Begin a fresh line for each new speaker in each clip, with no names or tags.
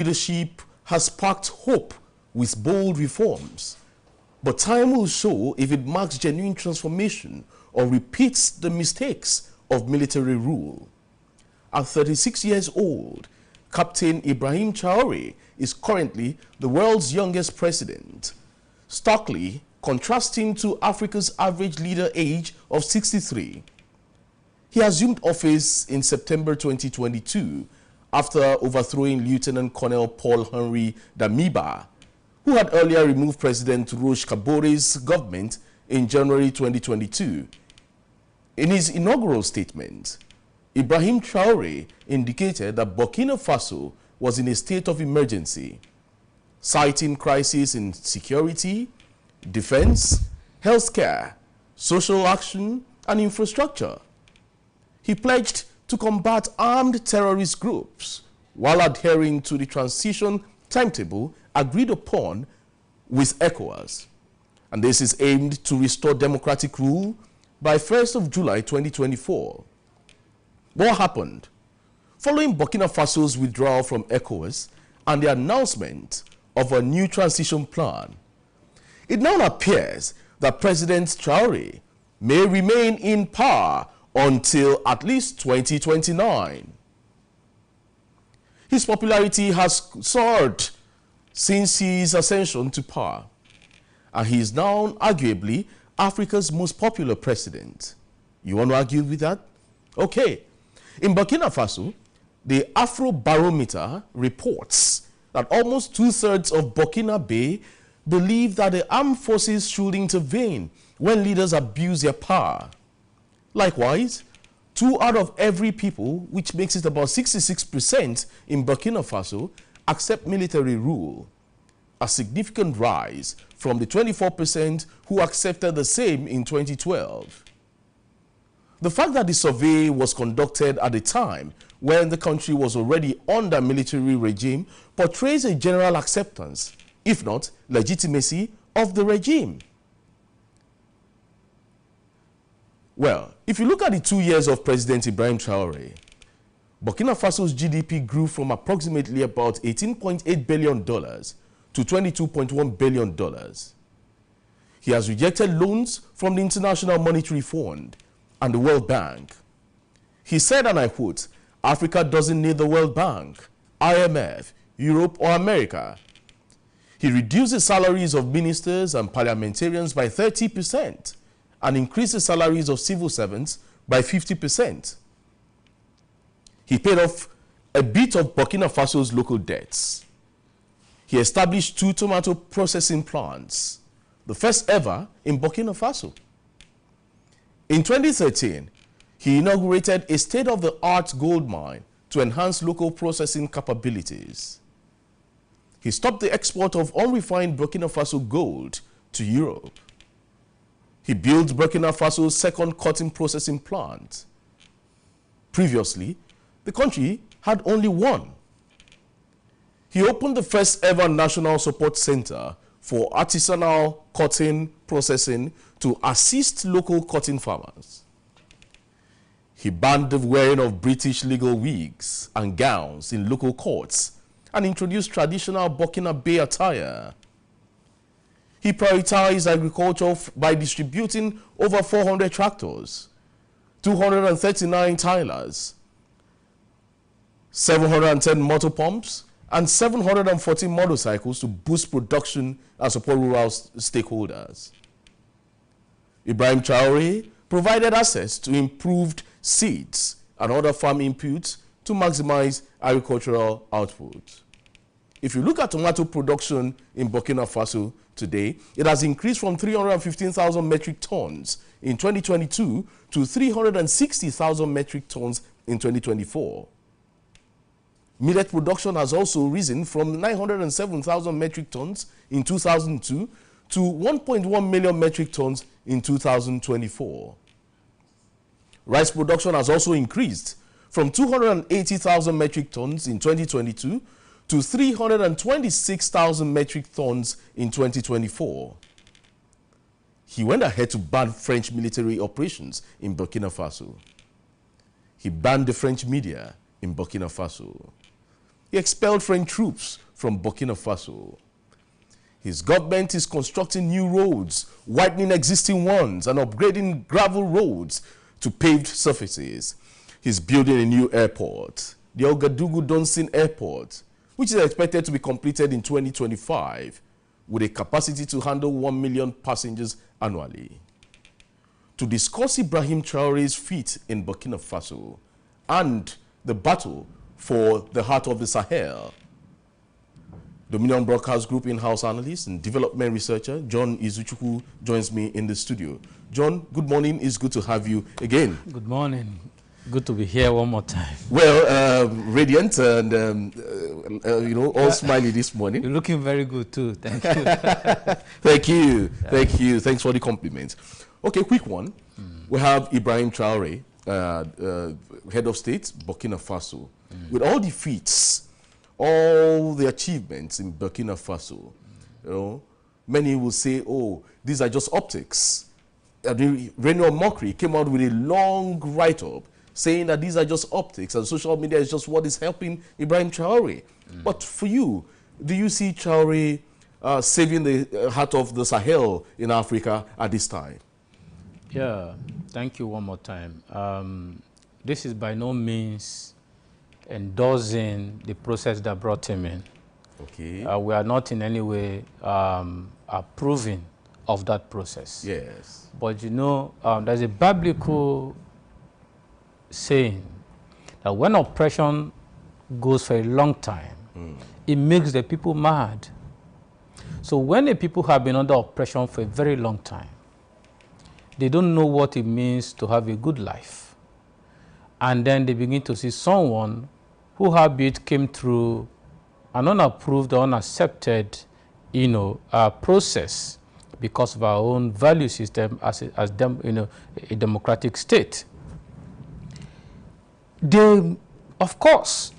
leadership has sparked hope with bold reforms. But time will show if it marks genuine transformation or repeats the mistakes of military rule. At 36 years old, Captain Ibrahim Traore is currently the world's youngest president, starkly contrasting to Africa's average leader age of 63. He assumed office in September 2022 after overthrowing Lieutenant Colonel Paul Henry Damiba, who had earlier removed President Roch Kabore's government in January 2022. In his inaugural statement, Ibrahim Traore indicated that Burkina Faso was in a state of emergency, citing crises in security, defense, healthcare, social action, and infrastructure. He pledged to combat armed terrorist groups while adhering to the transition timetable agreed upon with ECOWAS. And this is aimed to restore democratic rule by 1st of July 2024. What happened? Following Burkina Faso's withdrawal from ECOWAS and the announcement of a new transition plan, it now appears that President Traore may remain in power until at least 2029. His popularity has soared since his ascension to power, and he is now arguably Africa's most popular president. You want to argue with that? Okay. In Burkina Faso, the Afrobarometer reports that almost two-thirds of Burkinabe believe that the armed forces should intervene when leaders abuse their power. Likewise, 2 out of every people, which makes it about 66% in Burkina Faso, accept military rule, a significant rise from the 24% who accepted the same in 2012. The fact that the survey was conducted at a time when the country was already under military regime portrays a general acceptance, if not legitimacy, of the regime. Well, if you look at the 2 years of President Ibrahim Traore, Burkina Faso's GDP grew from approximately about $18.8 billion to $22.1 billion. He has rejected loans from the International Monetary Fund and the World Bank. He said, and I quote, "Africa doesn't need the World Bank, IMF, Europe, or America." He reduced the salaries of ministers and parliamentarians by 30% and increased the salaries of civil servants by 50%. He paid off a bit of Burkina Faso's local debts. He established 2 tomato processing plants, the first ever in Burkina Faso. In 2013, he inaugurated a state-of-the-art gold mine to enhance local processing capabilities. He stopped the export of unrefined Burkina Faso gold to Europe. He built Burkina Faso's second cotton processing plant. Previously, the country had only one. He opened the first ever National Support Center for artisanal cotton processing to assist local cotton farmers. He banned the wearing of British legal wigs and gowns in local courts and introduced traditional Burkinabe attire. He prioritized agriculture by distributing over 400 tractors, 239 tilers, 710 motor pumps, and 714 motorcycles to boost production and support rural stakeholders. Ibrahim Traore provided access to improved seeds and other farm inputs to maximize agricultural output. If you look at tomato production in Burkina Faso today, it has increased from 315,000 metric tons in 2022 to 360,000 metric tons in 2024. Millet production has also risen from 907,000 metric tons in 2002 to 1.1 million metric tons in 2024. Rice production has also increased from 280,000 metric tons in 2022 to 326,000 metric tons in 2024. He went ahead to ban French military operations in Burkina Faso. He banned the French media in Burkina Faso. he expelled French troops from Burkina Faso. His government is constructing new roads, widening existing ones, and upgrading gravel roads to paved surfaces. He's building a new airport, the Ouagadougou-Donsin Airport, which is expected to be completed in 2025, with a capacity to handle 1 million passengers annually. To discuss Ibrahim Traore's feat in Burkina Faso and the battle for the heart of the Sahel, Dominion Broadcast Group in-house analyst and development researcher John Izuchukwu joins me in the studio. John, good morning. It's good to have you again.
Good morning. Good to be here one more time.
Well, radiant and, you know, all smiley this morning.
You're looking very good too. Thank you.
Thank you. Thank you. Thanks for the compliment. Okay, quick one. We have Ibrahim Traore, head of state, Burkina Faso. With all the feats, all the achievements in Burkina Faso, you know, many will say, oh, these are just optics. Reno Mokri came out with a long write-up saying that these are just optics and social media is just what is helping Ibrahim Traore. But for you, do you see Traore saving the heart of the Sahel in Africa at this time?
Yeah, thank you one more time. This is by no means endorsing the process that brought him in.
Okay.
We are not in any way approving of that process.
Yes.
But you know, there's a biblical saying that when oppression goes for a long time, it makes the people mad. So when the people have been under oppression for a very long time, they don't know what it means to have a good life. And then they begin to see someone who habit came through an unapproved or unaccepted, you know, process because of our own value system as a democratic state. They, of course,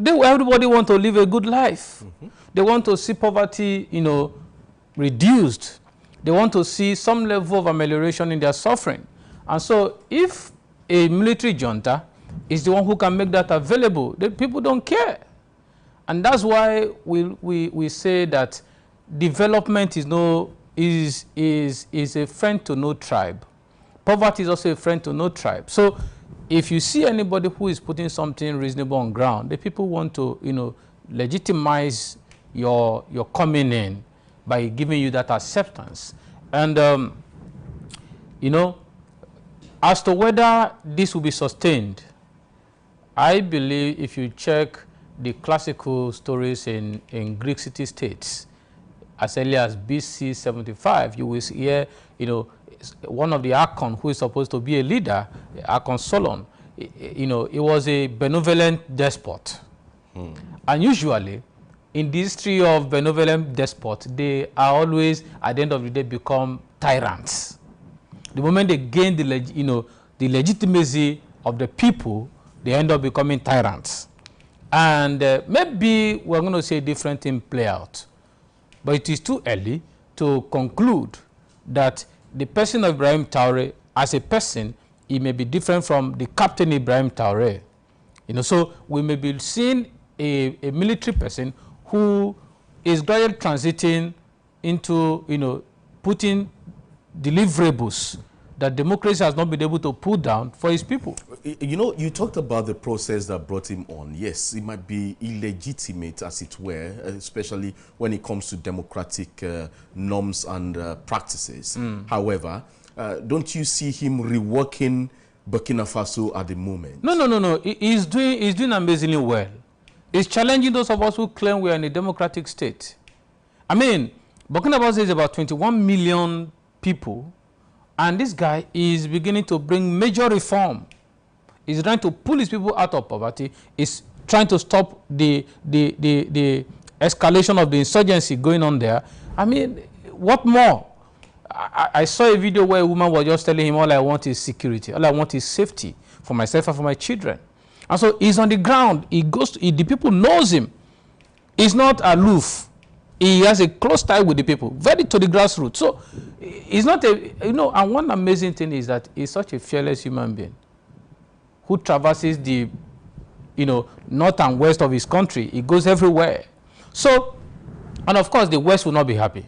everybody want to live a good life. They want to see poverty, you know, reduced. They want to see some level of amelioration in their suffering. And so if a military junta is the one who can make that available, the people don't care. And that's why we say that development is a friend to no tribe. Poverty is also a friend to no tribe. So if you see anybody who is putting something reasonable on ground, the people want to, you know, legitimize your coming in by giving you that acceptance. And, you know, as to whether this will be sustained, I believe if you check the classical stories in Greek city-states, as early as BC 75, you will hear, you know, one of the Archon who is supposed to be a leader, Archon Solon, you know, he was a benevolent despot. And usually, in the history of benevolent despots, they are always, at the end of the day, become tyrants. The moment they gain the legitimacy of the people, they end up becoming tyrants. And maybe we're going to see a different thing play out. But it is too early to conclude that the person of Ibrahim Traore, as a person, he may be different from the Captain Ibrahim Traore. You know, so we may be seeing a military person who is gradually transiting into, you know, putting deliverables that democracy has not been able to put down for its people.
You know, you talked about the process that brought him on. Yes, it might be illegitimate, as it were, especially when it comes to democratic norms and practices. However, don't you see him reworking Burkina Faso at the moment?
No. He's doing amazingly well. He's challenging those of us who claim we are in a democratic state. I mean, Burkina Faso is about 21 million people, and this guy is beginning to bring major reform. He's trying to pull his people out of poverty. He's trying to stop the escalation of the insurgency going on there. I mean, what more? I saw a video where a woman was just telling him, all I want is security. All I want is safety for myself and for my children. And so he's on the ground. He goes to, the people knows him. He's not aloof. He has a close tie with the people, very to the grassroots. So he's not a, you know, and one amazing thing is that he's such a fearless human being who traverses the north and west of his country. It goes everywhere. So, and of course, the West will not be happy.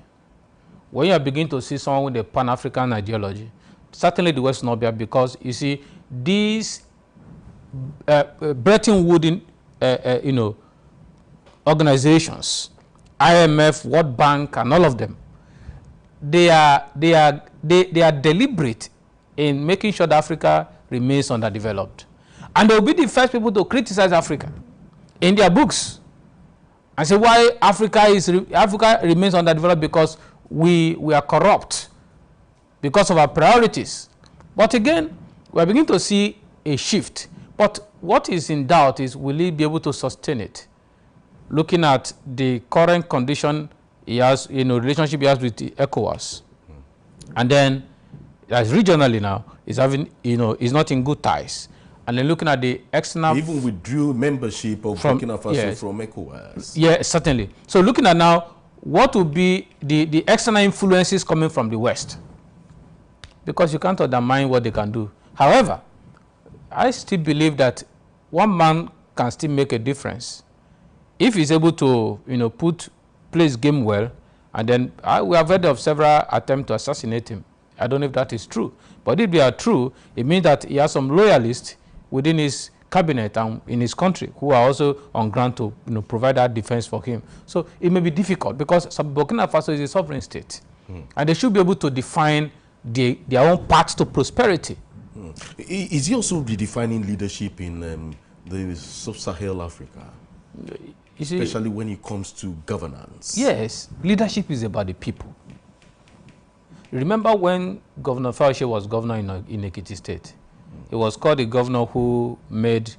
When you are beginning to see someone with a Pan-African ideology, certainly the West will not be happy, because you see these Bretton Woods, organizations, IMF, World Bank, and all of them, they are deliberate in making sure that Africa remains underdeveloped, and they will be the first people to criticize Africa in their books and say why Africa remains underdeveloped, because we are corrupt because of our priorities. But again, we are beginning to see a shift. But what is in doubt is, will he be able to sustain it? Looking at the current condition he has, relationship he has with the ECOWAS, and then as regionally now is having, is not in good ties. And then looking at the external,
he even withdrew membership of Burkina Faso from ECOWAS. Yeah,
certainly. So looking at now, what will be the external influences coming from the West? Because you can't undermine what they can do. However, I still believe that one man can still make a difference if he's able to, play his game well. And then we have heard of several attempts to assassinate him. I don't know if that is true, but if they are true, it means that he has some loyalists within his cabinet and in his country who are also on ground to provide that defense for him. So it may be difficult, because Burkina Faso is a sovereign state, and they should be able to define their own path to prosperity.
Is he also redefining leadership in the sub-Sahel Africa?
You see,
especially when it comes to governance?
Yes, leadership is about the people. Remember when Governor Fauci was governor in Ekiti State? He was called the governor who made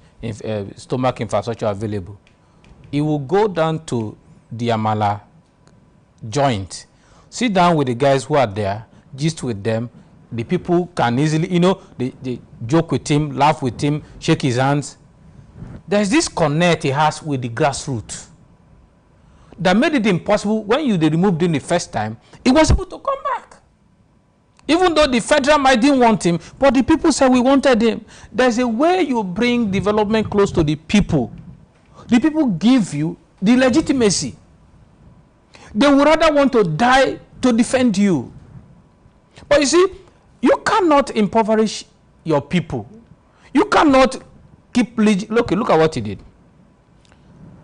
stomach infrastructure available. He will go down to the Amala joint, sit down with the guys who are there, gist with them. The people can easily, they joke with him, laugh with him, shake his hands. There's this connect he has with the grassroots that made it impossible. When they removed him the first time, he was able to come back. Even though the federal might didn't want him, but the people said we wanted him. There's a way you bring development close to the people. The people give you the legitimacy. They would rather want to die to defend you. But you see, you cannot impoverish your people. You cannot keep... Look at what he did.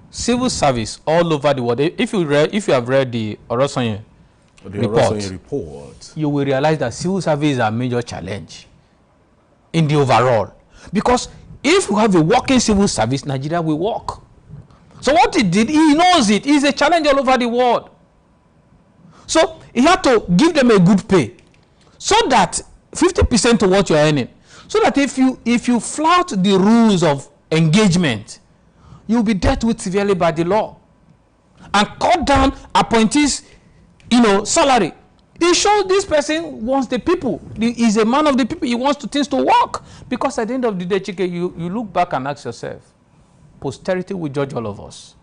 Civil service all over the world. If you have read the Orosanye report, you will realize that civil service is a major challenge in the overall. Because if you have a working civil service, Nigeria will work. So what he did, he knows it. It's a challenge all over the world. So he had to give them a good pay, so that 50% of what you're earning, so that if you flout the rules of engagement, you'll be dealt with severely by the law, and cut down appointees, salary. It shows this person wants the people. He's a man of the people. He wants things to work. Because at the end of the day, Chike, you look back and ask yourself, posterity will judge all of us.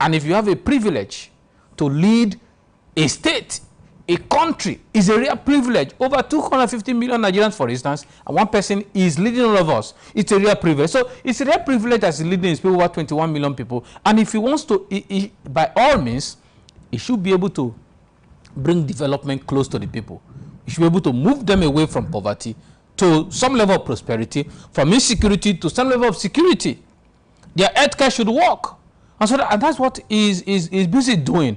And if you have a privilege to lead a state, a country, is a real privilege. Over 250 million Nigerians, for instance, and one person is leading all of us. It's a real privilege. So it's a real privilege as leading his people, over 21 million people. And if he wants to, by all means, he should be able to bring development close to the people. He should be able to move them away from poverty to some level of prosperity, from insecurity to some level of security. Their healthcare should work. And that's what he's busy doing.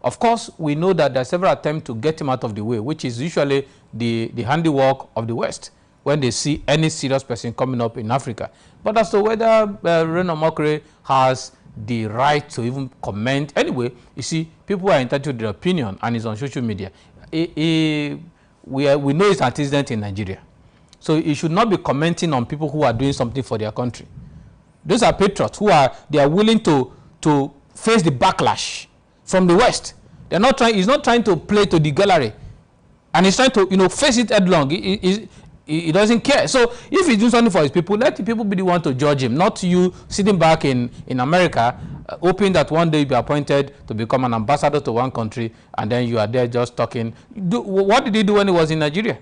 Of course, we know that there are several attempts to get him out of the way, which is usually the handiwork of the West when they see any serious person coming up in Africa. But as to whether Reno Mokere has the right to even comment, anyway, you see, people are entitled to their opinion, and it's on social media. We know it's antecedent in Nigeria. So he should not be commenting on people who are doing something for their country. Those are patriots who are willing to face the backlash from the West. He's not trying to play to the gallery, and he's trying to face it headlong. He doesn't care. So if he's doing something for his people, let the people be the one to judge him, not you sitting back in America, hoping that one day you'll be appointed to become an ambassador to one country, and then you are there just talking. What did he do when he was in Nigeria?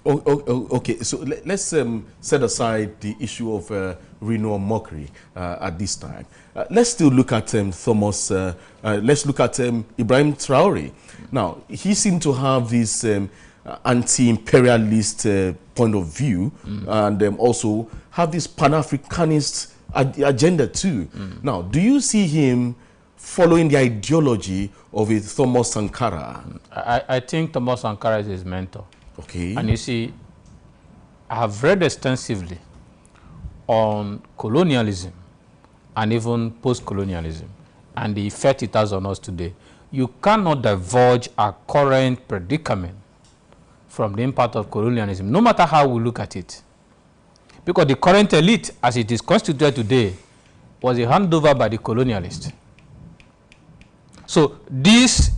Okay, so let's set aside the issue of Reno or mockery at this time. Let's still look at let's look at Ibrahim Traore. Now, he seemed to have this anti-imperialist point of view, and also have this Pan-Africanist agenda too. Now, do you see him following the ideology of a Thomas Sankara?
I think Thomas Sankara is his mentor.
Okay.
And you see, I have read extensively on colonialism and even post-colonialism and the effect it has on us today. You cannot divulge our current predicament from the impact of colonialism, no matter how we look at it. Because the current elite, as it is constituted today, was a handover by the colonialists. So this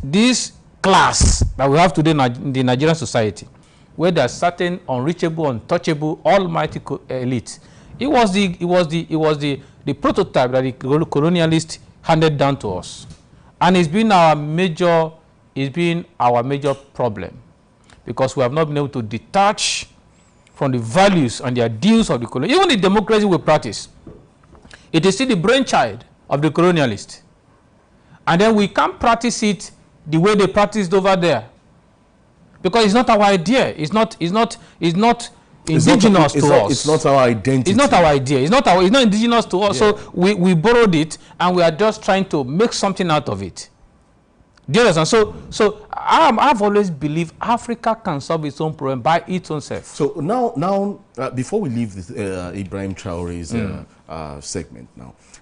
class that we have today in the Nigerian society, where there are certain unreachable, untouchable, almighty elite, it was the prototype that the colonialists handed down to us, and it's been our major problem, because we have not been able to detach from the values and the ideals of the colonialists. Even the democracy we practice, it is still the brainchild of the colonialists, and then we can't practice it the way they practiced over there, because it's not our idea. It's not indigenous to us.
It's not our identity.
It's not our idea. It's not indigenous to us. Yeah. So we borrowed it, and we are just trying to make something out of it. Do you understand? So I've always believed Africa can solve its own problem by its own self.
So now before we leave this Ibrahim Traore's segment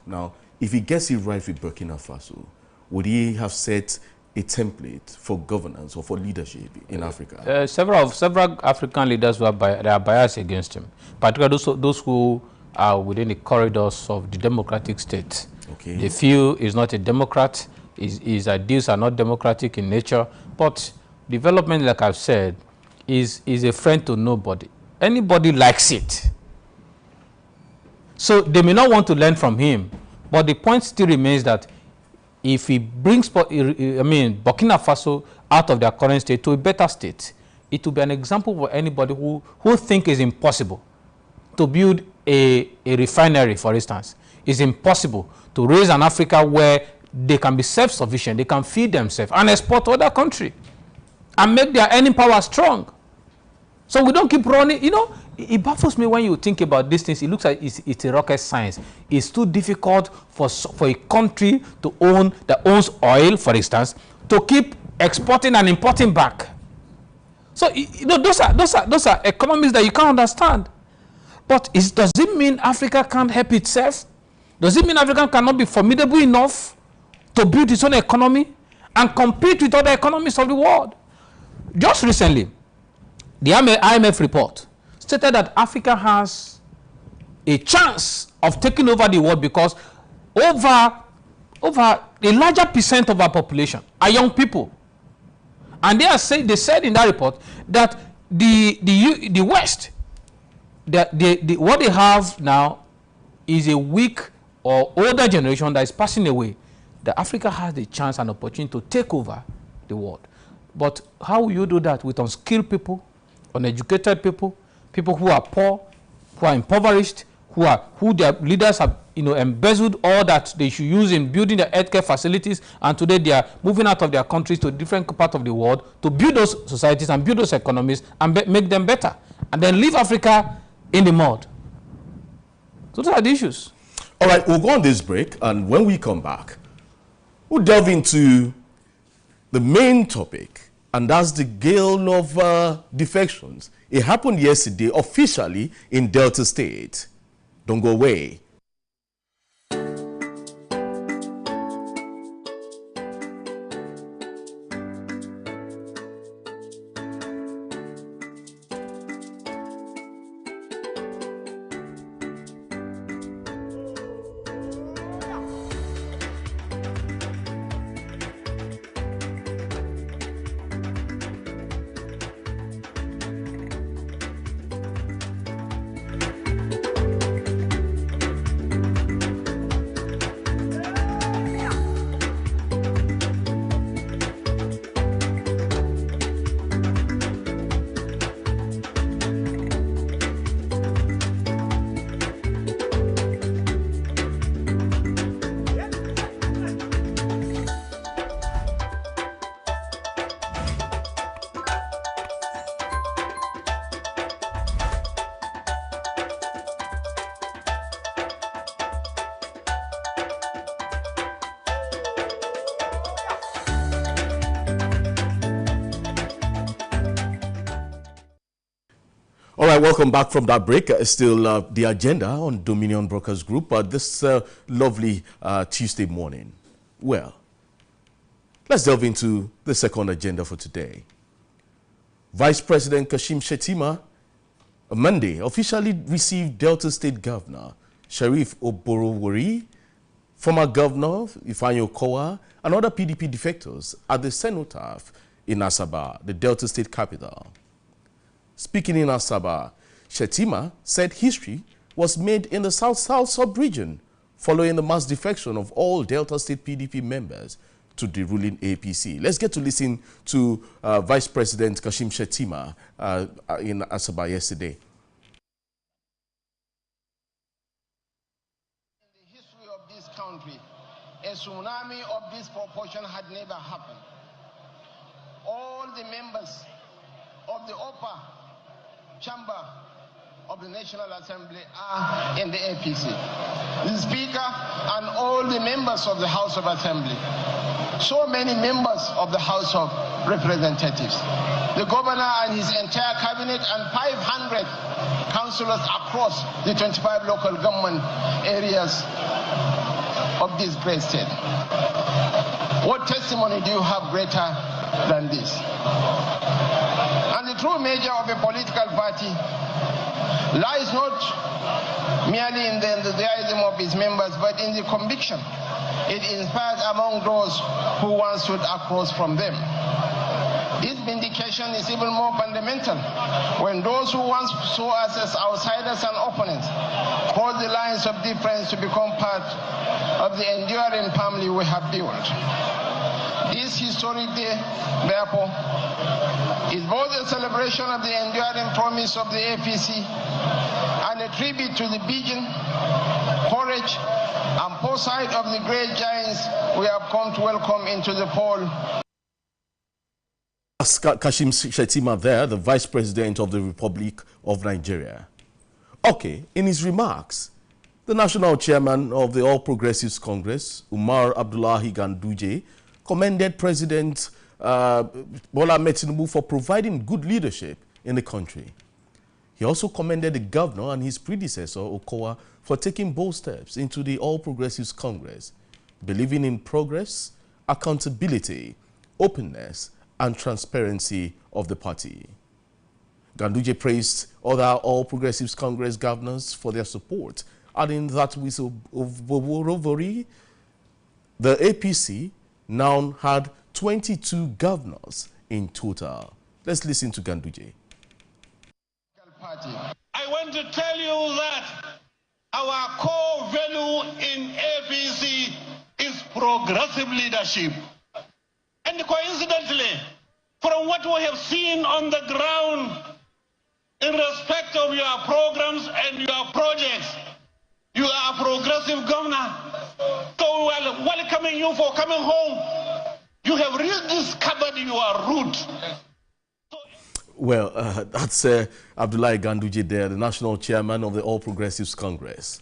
now, if he gets it right with Burkina Faso, would he have set a template for governance or for leadership in Africa?
Several African leaders they are biased against him, particularly those who are within the corridors of the democratic state.
Okay.
They feel he's not a democrat, his ideas are not democratic in nature, but development, like I've said, is a friend to nobody. Anybody likes it. So they may not want to learn from him, but the point still remains that if he brings Burkina Faso out of their current state to a better state, it will be an example for anybody who think it's impossible to build a refinery, for instance. It's impossible to raise an Africa where they can be self-sufficient, they can feed themselves and export to other countries and make their earning power strong. So we don't keep running. You know, it baffles me when you think about these things. It looks like it's a rocket science. It's too difficult for a country that owns oil, for instance, to keep exporting and importing back. So you know, those are economies that you can't understand. But does it mean Africa can't help itself? Does it mean Africa cannot be formidable enough to build its own economy and compete with other economies of the world? Just recently, the IMF report stated that Africa has a chance of taking over the world because over a larger percent of our population are young people. And they said in that report that the West, what they have now is a weak or older generation that is passing away. That Africa has the chance and opportunity to take over the world. But how will you do that with unskilled people, uneducated people, people who are poor, who are impoverished, who their leaders have embezzled all that they should use in building their healthcare facilities, and today they are moving out of their countries to different parts of the world to build those societies and build those economies and make them better, and then leave Africa in the mud. So those are the issues.
All right, we'll go on this break, and when we come back, we'll delve into the main topic, and that's the gale of defections. It happened yesterday officially in Delta State. Don't go away. right, welcome back from that break. Still the agenda on Dominion Brokers Group this lovely Tuesday morning. Well, let's delve into the second agenda for today. Vice President Kashim Shettima on Monday officially received Delta State Governor Sheriff Oborowori, former Governor Ifeanyi Okowa, and other PDP defectors at the cenotaph in Asaba, the Delta State capital. Speaking in Asaba, Shettima said history was made in the South-South sub-region following the mass defection of all Delta State PDP members to the ruling APC. Let's get to listen to Vice President Kashim Shettima in Asaba yesterday.
In the history of this country, a tsunami of this proportion had never happened. All the members of the upper chamber of the National Assembly are in the APC. The Speaker and all the members of the House of Assembly. So many members of the House of Representatives. The Governor and his entire cabinet and 500 councillors across the 25 local government areas of this great state. What testimony do you have greater than this? And the true measure of a political party lies not merely in the enthusiasm of its members, but in the conviction it inspires among those who once stood across from them. This vindication is even more fundamental when those who once saw us as outsiders and opponents cross the lines of difference to become part of the enduring family we have built. This historic day, therefore, is both a celebration of the enduring promise of the APC and a tribute to the vision, courage, and foresight of the great giants we have come to welcome into the fold.
Kashim Shettima there, the Vice President of the Republic of Nigeria. Okay, in his remarks, the National Chairman of the All Progressives Congress, Umar Abdullahi Ganduje, commended President Bola Ahmed Tinubu for providing good leadership in the country. He also commended the governor and his predecessor, Okowa, for taking bold steps into the All Progressives Congress, believing in progress, accountability, openness, and transparency of the party. Ganduje praised other All Progressives Congress governors for their support, adding that with Oborowori, the APC now had 22 governors in total. Let's listen to Ganduje.
I want to tell you that our core value in APC is progressive leadership. And coincidentally, from what we have seen on the ground in respect of your programs and your projects, you are a progressive governor. So we are welcoming you for coming home. You have rediscovered your root.
Well, that's Abdullahi Ganduje there, the National Chairman of the All Progressives Congress.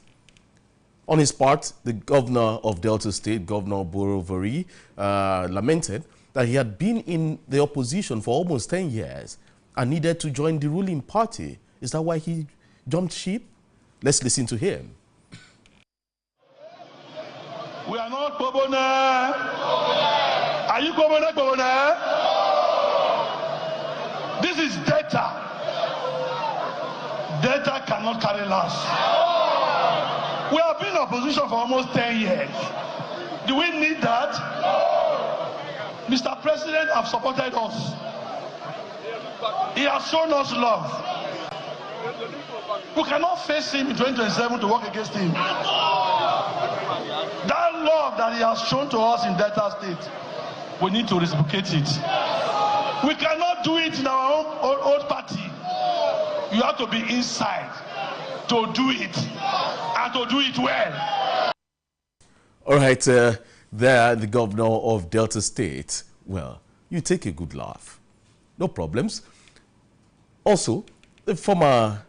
On his part, the Governor of Delta State, Governor Oborowori, lamented that he had been in the opposition for almost 10 years and needed to join the ruling party. Is that why he jumped ship? Let's listen to him.
We are not Bobona. Are you Bobona? This is data. Data cannot carry last. We have been in opposition for almost 10 years. Do we need that? Mr. President has supported us. He has shown us love. We cannot face him in 2027 to work against him. That love that he has shown to us in Delta State, we need to reciprocate it. We cannot do it in our own party. You have to be inside to do it and to do it well.
All right, there, the governor of Delta State. Well, you take a good laugh. No problems. Also, the former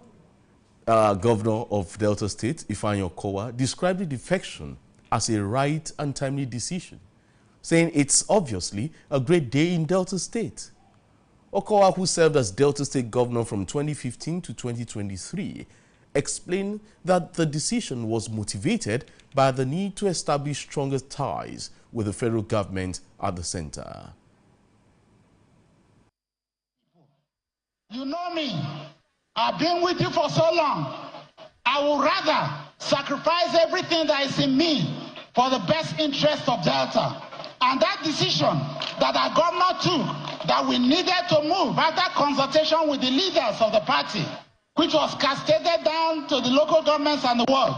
governor of Delta State, Ifeanyi Okowa, described the defection as a right and timely decision, saying it's obviously a great day in Delta State. Okowa, who served as Delta State Governor from 2015 to 2023, explained that the decision was motivated by the need to establish stronger ties with the federal government at the center.
You know me. I've been with you for so long. I would rather sacrifice everything that is in me for the best interest of Delta. And that decision that our governor took, that we needed to move after consultation with the leaders of the party, which was cascaded down to the local governments and the world,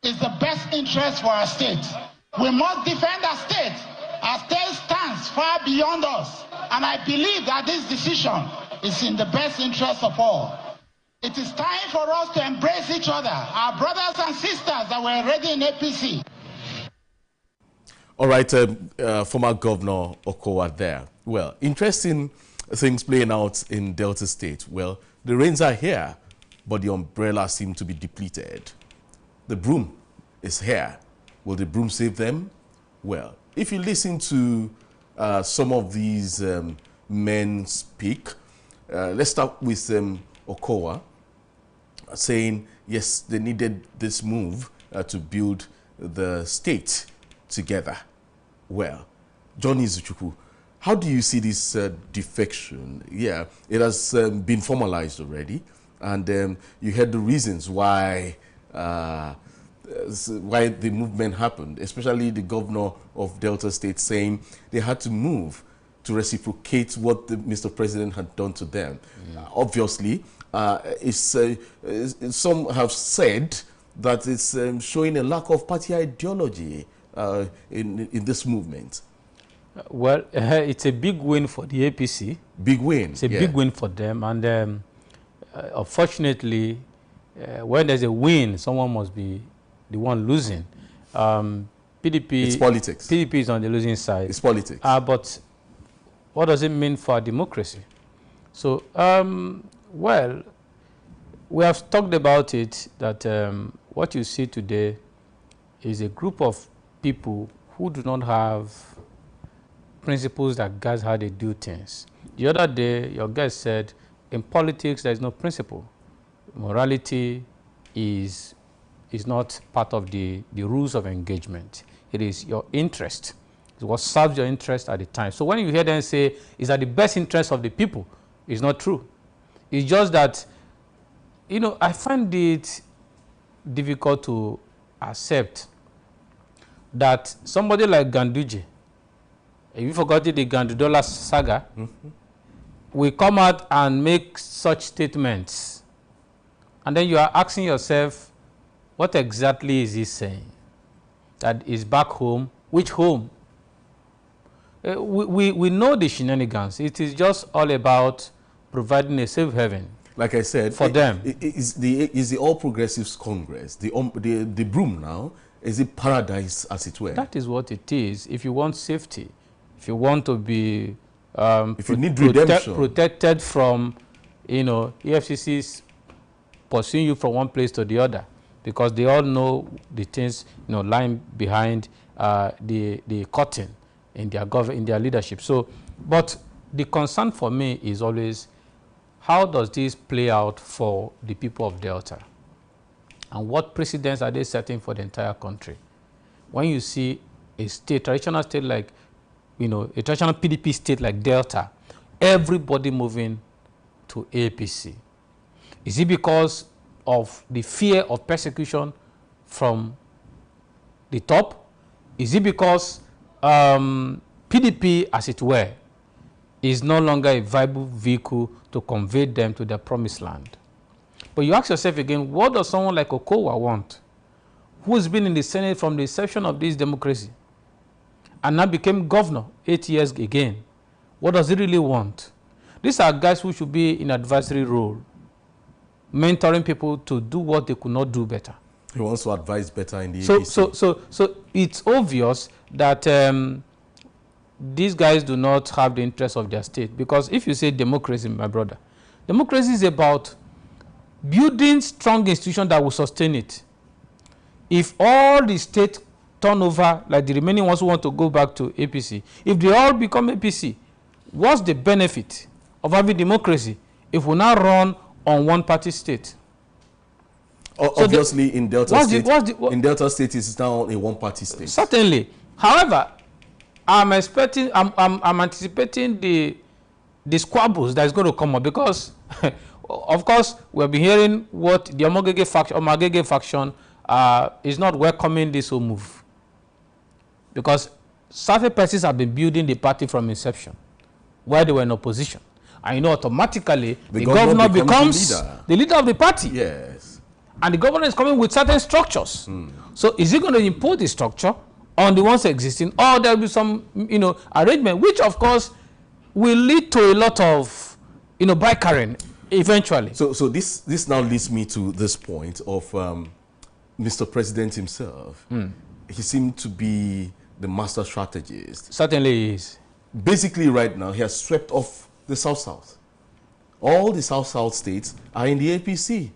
is the best interest for our state. We must defend our state. Our state stands far beyond us. And I believe that this decision is in the best interest of all. It is time for us to embrace each other, our brothers and sisters that were already in APC.
All right, former Governor Okowa there. Well, interesting things playing out in Delta State. Well, the rains are here, but the umbrella seem to be depleted. The broom is here. Will the broom save them? Well, if you listen to some of these men speak, let's start with Okowa saying, yes, they needed this move to build the state together. Well, John Izuchukwu, how do you see this defection? Yeah, it has been formalized already, and you heard the reasons why the movement happened, especially the governor of Delta State saying they had to move to reciprocate what the Mr. President had done to them. Obviously, some have said that it's showing a lack of party ideology in this movement.
Well, it's a big win for the APC.
Big win.
It's a big win for them. And unfortunately, when there's a win, someone must be the one losing. PDP,
it's politics.
PDP is on the losing side.
It's politics.
But what does it mean for democracy? So, well, we have talked about it, that what you see today is a group of people who do not have principles that guys how they do things. The other day, your guest said, in politics, there is no principle. Morality is not part of the rules of engagement. It is your interest. It's what serves your interest at the time. So when you hear them say, it's at the best interest of the people, it's not true. It's just that, you know, I find it difficult to accept that somebody like Ganduje, if you forgot the Gandudola saga, will come out and make such statements. And then you are asking yourself, what exactly is he saying? That is back home. Which home? We know the shenanigans. It is just all about providing a safe haven.
Like I said,
for them.
Is the All Progressives Congress, the broom now, is it paradise, as it were?
That is what it is. If you want safety, if you want to be
if you need redemption,
protected from, you know, EFCC's pursuing you from one place to the other, because they all know the things, you know, lying behind the curtain in their leadership. So, but the concern for me is always, how does this play out for the people of Delta? And what precedents are they setting for the entire country? When you see a state, traditional state like, you know, a traditional PDP state like Delta, everybody moving to APC. Is it because of the fear of persecution from the top? Is it because PDP, as it were, is no longer a viable vehicle to convey them to their promised land? But you ask yourself again, what does someone like Okowa want, who has been in the Senate from the inception of this democracy and now became governor 8 years again? What does he really want? These are guys who should be in advisory role, mentoring people to do what they could not do better.
He wants to advise better in the APC.
So it's obvious that these guys do not have the interest of their state. Because if you say democracy, my brother, democracy is about building strong institutions that will sustain it. If all the state turn over, like the remaining ones who want to go back to APC, if they all become APC, what's the benefit of having democracy if we now run on one-party state.
Obviously, in Delta State, in Delta State, it's now a one-party state.
Certainly. However, I'm anticipating the squabbles that is going to come up because, of course, we've been hearing what the Omagege faction is not welcoming this whole move. Because certain persons have been building the party from inception while they were in opposition. And you know, automatically, the governor becomes the leader of the party.
Yes.
And the governor is coming with certain structures. So is he going to impose the structure on the ones existing, or there will be some, arrangement, which of course will lead to a lot of, bickering eventually.
So this now leads me to this point of Mr. President himself. He seemed to be the master strategist.
Certainly he is.
Basically, right now, he has swept off the South-South. All the South-South states are in the APC,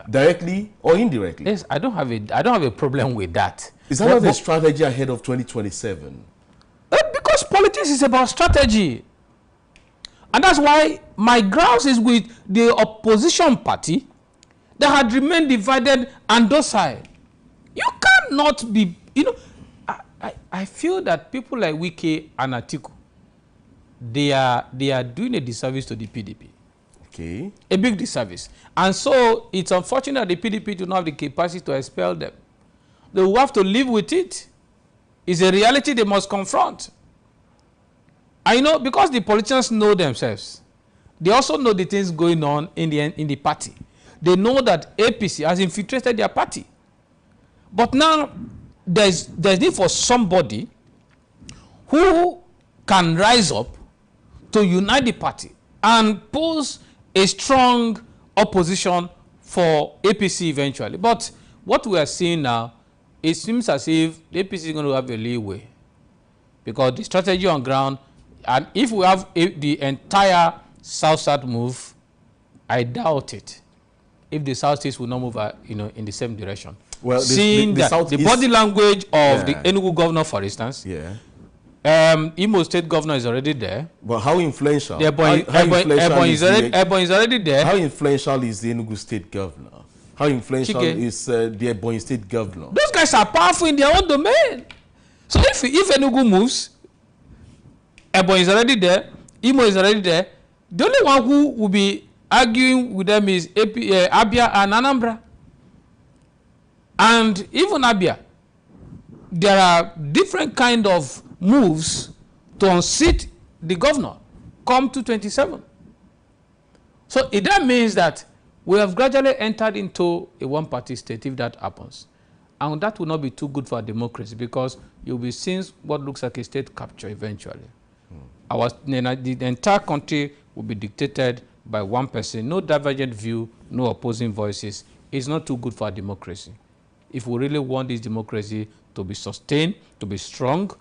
directly or indirectly.
Yes, I don't have a problem with that.
Is that not a strategy ahead of 2027?
Because politics is about strategy. And that's why my grounds is with the opposition party that had remained divided and docile. You cannot be, I feel that people like Wike and Atiku, they are doing a disservice to the PDP.
Okay.
A big disservice. And so it's unfortunate that the PDP do not have the capacity to expel them. They will have to live with it. It's a reality they must confront. I know because the politicians know themselves. They also know the things going on in the party. They know that APC has infiltrated their party. But now there's need for somebody who can rise up to unite the party and pose a strong opposition for APC eventually. But what we are seeing now, it seems as if the APC is going to have a leeway because the strategy on ground, and if we have the entire South-South move, I doubt it. If the South-East will not move, in the same direction.
Well,
seeing the body language of the Enugu governor, for instance, Imo State governor is already there.
But how influential?
Ebonyi is already there.
How influential is the Enugu State governor? How influential is the Ebonyi State governor?
Those guys are powerful in their own domain. So if Enugu moves, Ebonyi is already there, Imo is already there. The only one who will be arguing with them is Abia and Anambra. And even Abia, there are different kind of moves to unseat the governor come to 27. So that means that we have gradually entered into a one-party state if that happens. And that will not be too good for democracy because you'll be seeing what looks like a state capture eventually. The entire country will be dictated by one person, no divergent view, no opposing voices. It's not too good for our democracy. If we really want this democracy to be sustained, to be strong,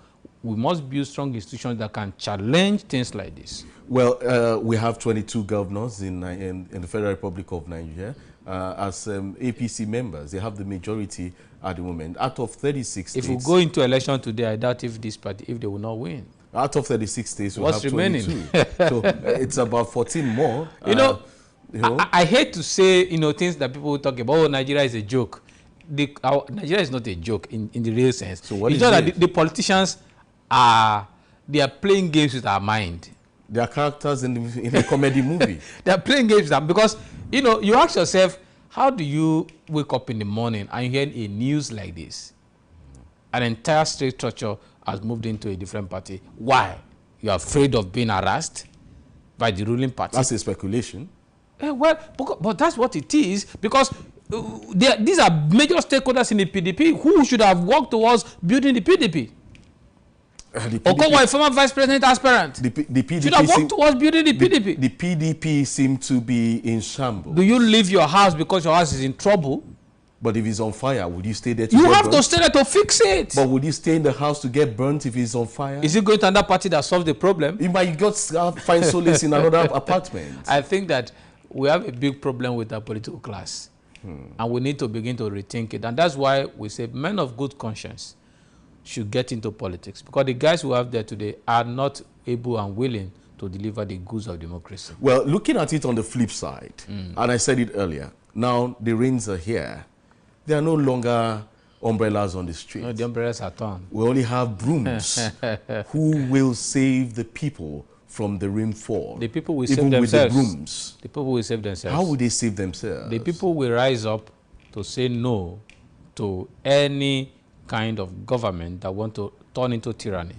we must build strong institutions that can challenge things like this.
Well, we have 22 governors in the Federal Republic of Nigeria. As APC members, they have the majority at the moment. Out of 36 states...
If we go into election today, I doubt if they will not win.
Out of 36 states, we
What's
have
remaining?
22. So it's about 14 more.
I hate to say, things that people talk about, oh, Nigeria is a joke. Nigeria is not a joke in the real sense.
So what
it's just that the politicians are playing games with our mind.
They are characters in a comedy movie.
They are playing games with them because, you ask yourself, how do you wake up in the morning and hear a news like this? An entire state structure has moved into a different party. Why? You're afraid of being harassed by the ruling party?
That's a speculation.
But that's what it is because these are major stakeholders in the PDP who should have worked towards building the PDP. Okowa, a former vice president aspirant,
the PDP
should have worked towards building the PDP.
The PDP seem to be in shambles.
Do you leave your house because your house is in trouble?
But if it's on fire, would you stay there to
You
get
have
burnt?
to stay there to fix it.
But would you stay in the house to get burnt if it's on fire?
Is it going to another party that solves the problem?
You might find solace in another apartment.
I think that we have a big problem with our political class. And we need to begin to rethink it. And that's why we say men of good conscience should get into politics. Because the guys who have there today are not able and willing to deliver the goods of democracy.
Well, looking at it on the flip side, and I said it earlier, now the rains are here. There are no longer umbrellas on the street.
No, the umbrellas are torn.
We only have brooms. Who will save the people from the rainfall?
The people will
even
save themselves.
with the brooms.
The people will save themselves.
How will they save themselves?
The people will rise up to say no to any kind of government that want to turn into tyranny.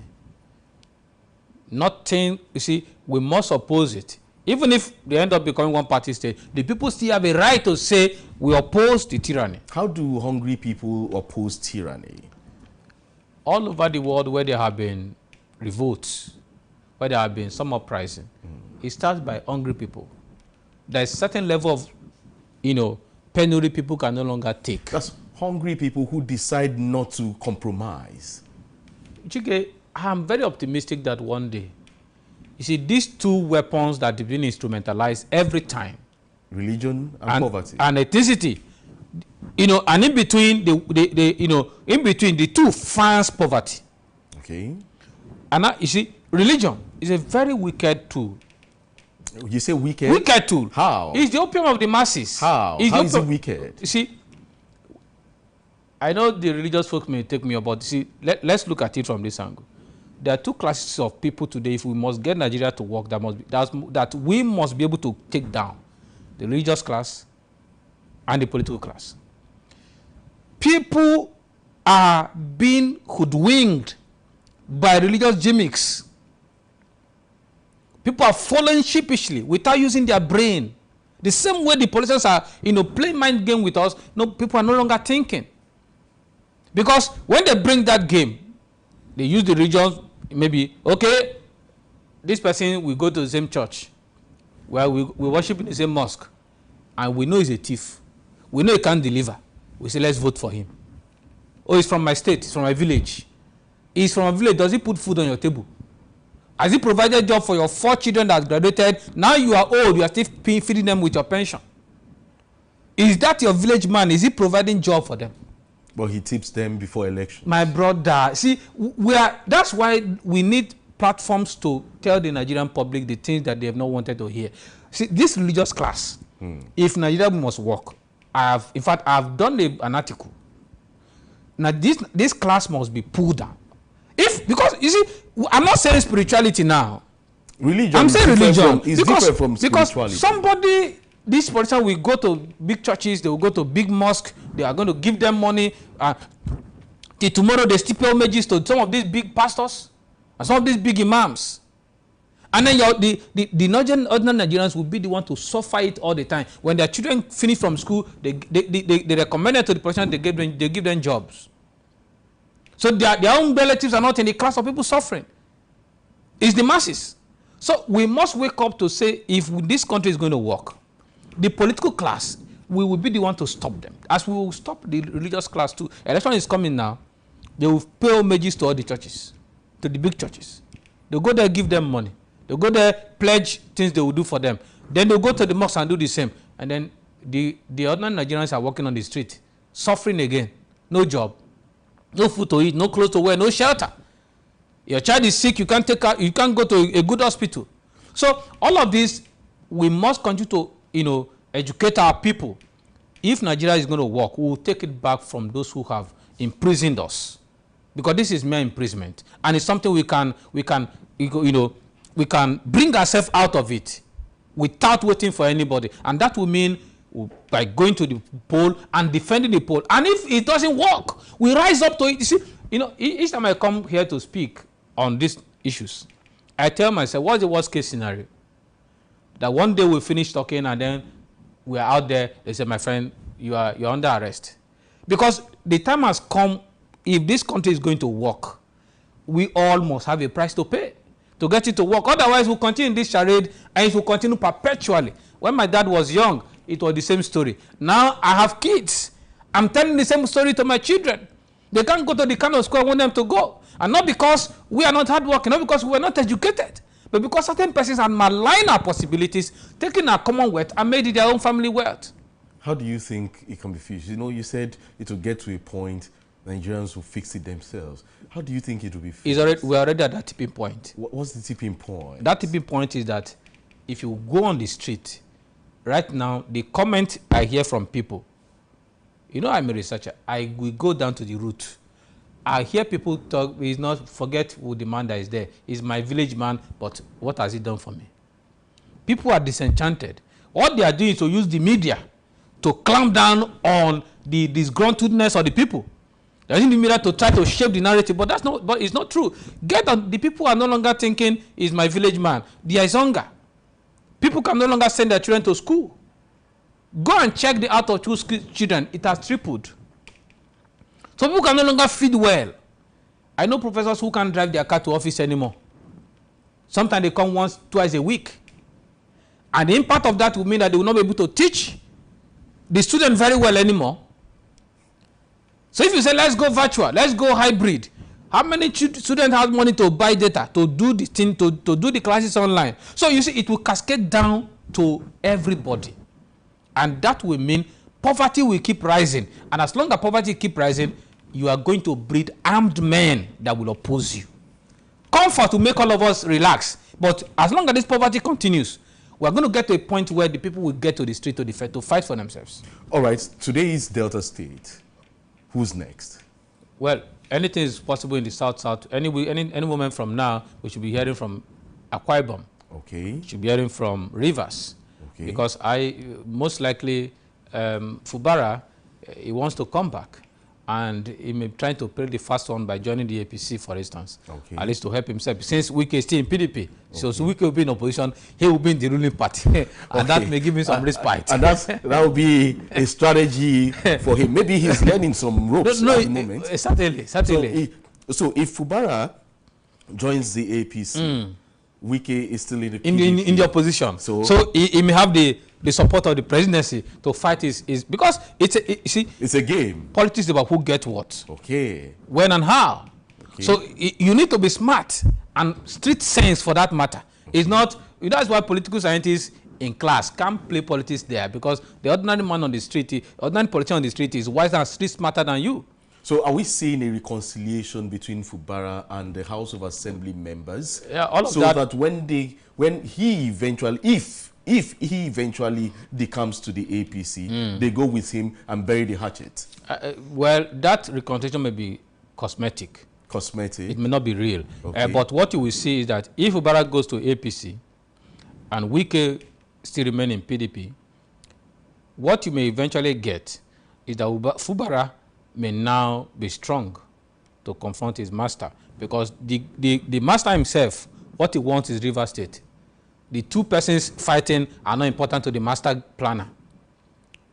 Nothing, you see, we must oppose it. Even if they end up becoming one party state, the people still have a right to say we oppose the tyranny.
How do hungry people oppose tyranny?
All over the world where there have been revolts, where there have been some uprising, it starts by hungry people. There's a certain level of, penury people can no longer take.
That's hungry people who decide not to compromise.
Chike, I'm very optimistic that one day, you see, these two weapons that have been instrumentalized every time,
religion and poverty,
and ethnicity, and in between in between the two finds poverty.
Okay.
And you see, religion is a very wicked tool.
You say wicked?
Wicked tool.
How?
It's the opium of the masses.
How? How is it wicked?
You see, I know the religious folk may take me about. See, let's look at it from this angle. There are two classes of people today. If we must get Nigeria to work, that we must be able to take down: the religious class and the political class. People are being hoodwinked by religious gimmicks. People are following sheepishly without using their brain. The same way the politicians are, playing mind game with us. No, people are no longer thinking. Because when they bring that game, they use the religion. Maybe, okay, this person will go to the same church where we worship in the same mosque, and we know he's a thief. We know he can't deliver. We say, let's vote for him. Oh, he's from my state, he's from my village. He's from a village, does he put food on your table? Has he provided a job for your 4 children that graduated? Now you are old, you are still feeding them with your pension. Is that your village man? Is he providing job for them?
But he tips them before election.
My brother, see, that's why we need platforms to tell the Nigerian public the things that they have not wanted to hear. See, this religious class, if Nigeria must work, in fact, I've done an article. Now, this class must be pulled down. Because, you see, I'm not saying spirituality now.
Religion.
I'm saying religion.
Is different from spirituality.
Because somebody... This politician will go to big churches, they will go to big mosques, they are going to give them money. Till tomorrow they still pay homages to some of these big pastors and some of these big imams. And then the ordinary Nigerians will be the one to suffer it all the time. When their children finish from school, they recommend it to the politician, they give them jobs. So their own relatives are not in the class of people suffering. It's the masses. So we must wake up to say, if this country is going to work, the political class, we will be the one to stop them. As we will stop the religious class too. Election is coming now. They will pay homages to all the churches, to the big churches. They'll go there, give them money. They'll go there, pledge things they will do for them. Then they'll go to the mosque and do the same. And then the ordinary Nigerians are walking on the street, suffering again. No job, no food to eat, no clothes to wear, no shelter. Your child is sick, you can't go to a good hospital. So all of this, we must continue to educate our people. If Nigeria is going to work, we will take it back from those who have imprisoned us, because this is mere imprisonment, and it's something we can bring ourselves out of it without waiting for anybody, and that will mean by going to the poll and defending the poll. And if it doesn't work, we rise up to it. You see, each time I come here to speak on these issues, I tell myself, what's the worst case scenario? That one day we finish talking and then we're out there, they say, my friend, you're under arrest. Because the time has come, if this country is going to work, we all must have a price to pay to get it to work. Otherwise, we'll continue this charade and it will continue perpetually. When my dad was young, it was the same story. Now I have kids. I'm telling the same story to my children. They can't go to the kind of school I want them to go. And not because we are not hardworking, not because we are not educated, but because certain persons have maligned our possibilities, taken our common wealth and made it their own family wealth.
How do you think it can be fixed? You said it will get to a point Nigerians will fix it themselves. How do you think it will be fixed?
We're already at that tipping point.
What's the tipping point?
That tipping point is that if you go on the street, right now, the comment I hear from people, you know, I'm a researcher, I will go down to the root. I hear people talk, it's not, forget who the man that is there. He's my village man, but what has he done for me? People are disenchanted. What they are doing is to use the media to clamp down on the disgruntledness of the people. They're using the media to try to shape the narrative, but that's not. But it's not true. Get on. The people are no longer thinking is my village man. There is hunger. People can no longer send their children to school. Go and check the out of school children. It has tripled. So people can no longer feed well. I know professors who can't drive their car to office anymore. Sometimes they come once, twice a week. And the impact of that will mean that they will not be able to teach the student very well anymore. So if you say, let's go virtual, let's go hybrid, how many students have money to buy data, to do the thing, to do the classes online? So you see, it will cascade down to everybody. And that will mean poverty will keep rising. And as long as poverty keeps rising, you are going to breed armed men that will oppose you. Comfort will make all of us relax. But as long as this poverty continues, we're going to get to a point where the people will get to the street to fight for themselves.
All right, today is Delta State. Who's next?
Well, anything is possible in the South. Any moment from now, we should be hearing from Akwa Ibom.
Okay.
We should be hearing from Rivers.
Okay.
Because most likely, Fubara, he wants to come back. And he may try to play the first one by joining the APC, for instance,
okay,
at least to help himself. Since Wike is still in PDP, okay, so Wike will be in opposition, he will be in the ruling party, and okay, that may give him some respite.
And that will be a strategy for him. Maybe he's learning some ropes at the moment.
Certainly.
So if Fubara joins the APC, Wike is still in the PDP.
In the opposition. So he may have the support of the presidency to fight his because it's a game. Politics is about who gets what.
Okay.
When and how. Okay. So you need to be smart and street sense for that matter. Okay. It's not. That's why political scientists in class can't play politics there, because the ordinary man on the street, the ordinary politician on the street is wiser and street smarter than you.
So are we seeing a reconciliation between Fubara and the House of Assembly members?
Yeah, all of
so
that.
So that when he eventually, if he eventually comes to the APC, they go with him and bury the hatchet?
Well, that reconciliation may be cosmetic.
Cosmetic?
It may not be real.
Okay.
But what you will see is that if Fubara goes to APC and Wike still remain in PDP, what you may eventually get is that Fubara may now be strong to confront his master, because the master himself, what he wants is Rivers State. The two persons fighting are not important to the master planner.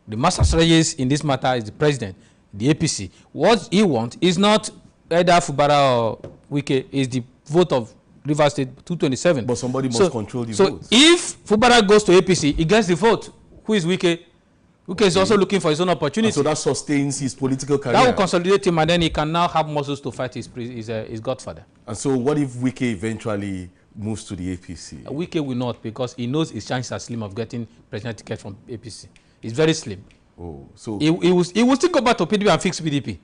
The master strategist in this matter is the president, the APC. What he wants is not either Fubara or Wike, is the vote of Rivers State 227.
But somebody must control the vote.
So if Fubara goes to APC, he gets the vote. Who is Wike? Wike is also looking for his own opportunity.
And so that sustains his political career.
That will consolidate him, and then he can now have muscles to fight his godfather.
And so what if Wike eventually moves to the APC?
Wike will not, because he knows his chances are slim of getting presidential ticket from APC. It's very slim.
Oh, so
he will still go back to PDP and fix PDP.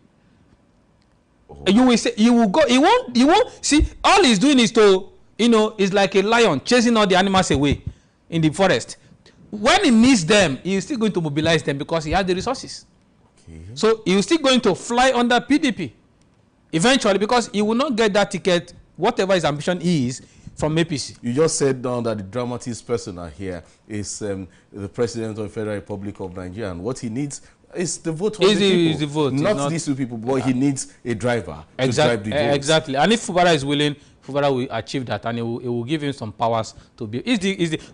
Oh. You will say he will go. He won't see. All he's doing is to, it's like a lion chasing all the animals away in the forest. When he needs them, he is still going to mobilize them because he has the resources. Okay. So he is still going to fly under PDP eventually, because he will not get that ticket, whatever his ambition is, from APC.
You just said down that the dramatist persona here is the President of the Federal Republic of Nigeria, and what he needs is the vote of the people.
The vote.
Not these two people, but he needs a driver to drive the vote.
Exactly. And if Fubara is willing, Fubara will achieve that, and it will give him some powers to be.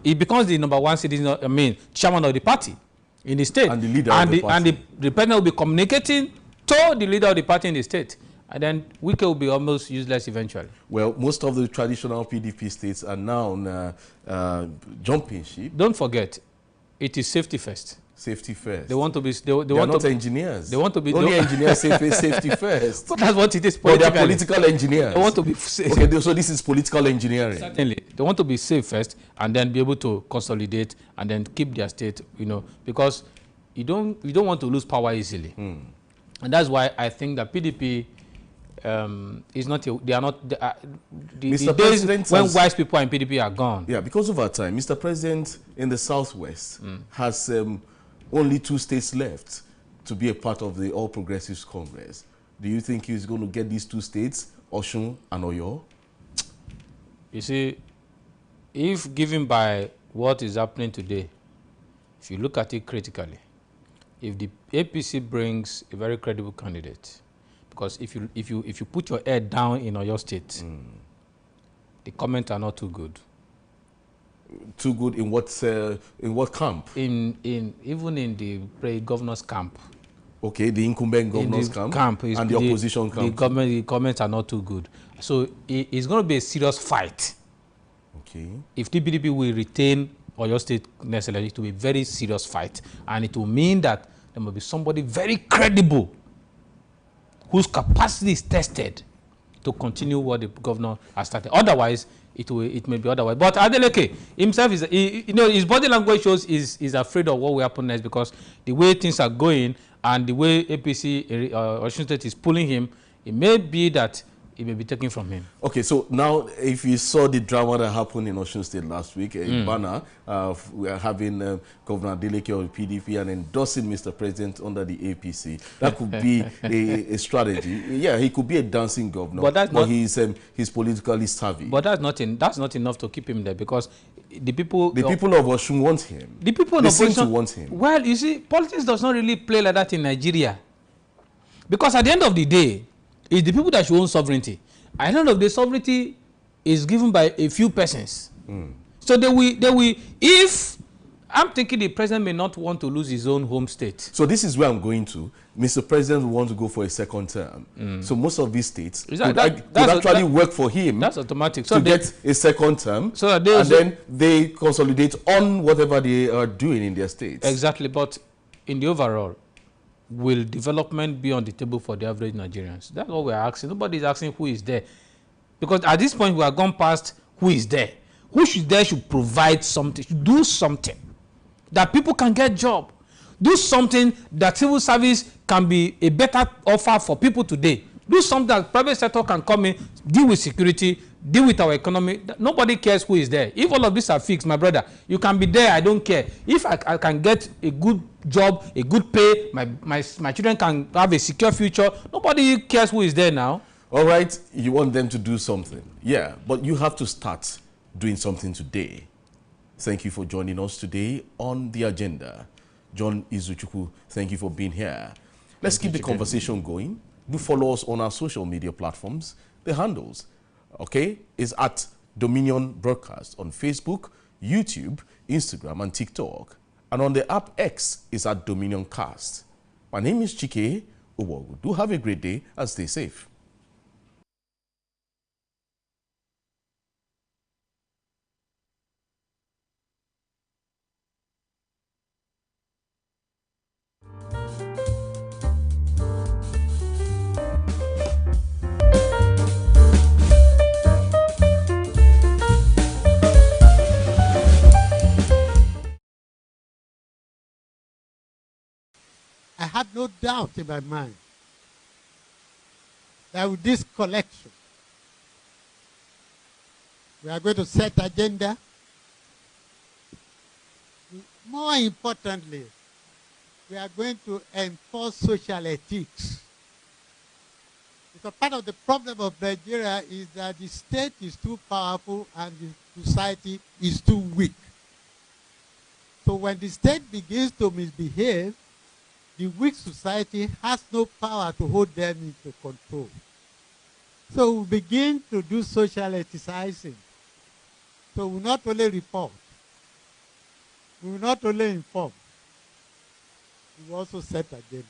He becomes the #1 citizen, chairman of the party in the state.
And the leader of the party.
And the president will be communicating to the leader of the party in the state. And then Wike will be almost useless eventually.
Well, most of the traditional PDP states are now jumping ship.
Don't forget, it is safety first.
Safety first.
They want to be. They
are not engineers.
They want to be.
Only engineers say safety first.
But that's what it is.
But they are political engineers.
They want to be safe.
Okay, so this is political engineering.
Certainly, they want to be safe first, and then be able to consolidate, and then keep their state. Because you don't want to lose power easily. And that's why I think that PDP is not, they are not, the
Mr.
days
President
when wise people in PDP are gone.
Yeah, because of our time, Mr. President in the Southwest has only 2 states left to be a part of the All Progressives Congress. Do you think he's going to get these 2 states, Osun and Oyo?
You see, if given by what is happening today, if you look at it critically, if the APC brings a very credible candidate, because if you put your head down in Oyo State, the comments are not too good.
Too good in what camp?
Even in the governor's camp.
Okay, the incumbent governor's camp and the opposition camp.
The comments are not too good. So it's going to be a serious fight.
Okay. If
the PDP will retain Oyo State necessarily, it will be a very serious fight, and it will mean that there must be somebody very credible whose capacity is tested to continue what the governor has started. Otherwise, it may be otherwise. But Adeleke himself is, his body language shows is afraid of what will happen next, because the way things are going and the way APC Osun State is pulling him, it may be that it may be taken from him. Okay, so now if you saw the drama that happened in Osun State last week, in Bana, we are having Governor Adeleke of the PDP and endorsing Mr. President under the APC. That could be a strategy. Yeah, he could be a dancing governor, but he's politically savvy. But that's not enough to keep him there, because the people of Osun want him. The people of Osun seem to want him. Well, you see, politics does not really play like that in Nigeria, because at the end of the day, it's the people that should own sovereignty. At the end of the sovereignty is given by a few persons. So they will, if I'm thinking the president may not want to lose his own home state. So this is where I'm going to. Mr. President will want to go for a second term. So most of these states could actually work for him. That's automatic. So to get a second term, so and then they consolidate on whatever they are doing in their states. Exactly, but in the overall, will development be on the table for the average Nigerians? That's what we're asking. Nobody's asking who is there. Because at this point, we have gone past who is there. Who should provide something, should do something that people can get job. Do something that civil service can be a better offer for people today. Do something that private sector can come in, deal with security, deal with our economy. Nobody cares who is there. If all of these are fixed, my brother, you can be there, I don't care. If I can get a good job, a good pay, my children can have a secure future, nobody cares who is there now. All right, you want them to do something. Yeah, but you have to start doing something today. Thank you for joining us today on The Agenda. John Izuchukwu, thank you for being here. Let's keep the conversation going. Do follow us on our social media platforms. The handles, okay, is at Dominion Broadcast on Facebook, YouTube, Instagram, and TikTok. And on the app X is at Dominion Cast. My name is Chike Uwogu. Do have a great day and stay safe.
I had no doubt in my mind that with this collection, we are going to set agenda. More importantly, we are going to enforce social ethics. Because part of the problem of Nigeria is that the state is too powerful and the society is too weak. So when the state begins to misbehave, the weak society has no power to hold them into control. So we begin to do social ethicizing. So we not only report, we will not only inform, we will also set agenda.